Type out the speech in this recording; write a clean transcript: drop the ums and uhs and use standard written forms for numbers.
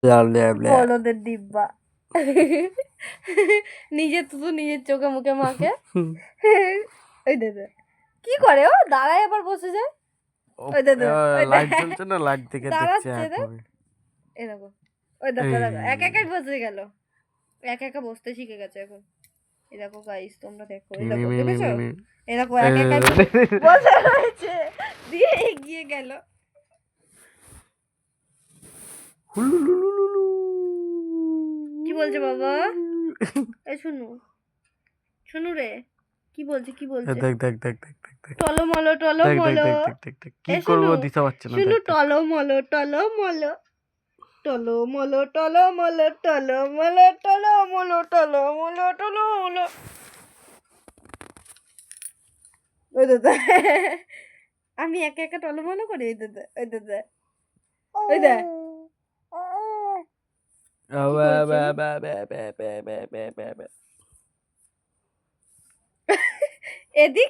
বলদের ডিব্বা নিজে তো নিজের চোখে মুখে মাকে ওই দাদা কি করে ও দাঁড়ায় আবার বসে যায় ওই দাদা লাইট জ্বলছে না, লাইট থেকে দেখছে দাঁড়াচ্ছে এরকম ওই দাদা একা একাই বসে গেল একা একা বসতে শিখে গেছে এখন। এই দেখো গাইস তোমরা দেখো, এই দেখো দেখেছো এরকম একা একা বসে রয়েছে দিয়ে এগিয়ে গেল। কি বলছে বাবা? এই শুনু শুনু রে কি বলছে কি বলছে? দেখ দেখ দেখ দেখ দেখ দেখ টলমলো টলমলো কি করবো দিতে পারছে না। শুনু টলমলো টলমলো টলমলো টলমলো টলমলো টলমলো টলমলো টলমলো। ওই দাদা আমি একা একা টলমলো করি। ওই দাদা ওই দাদা ওই দা এদিক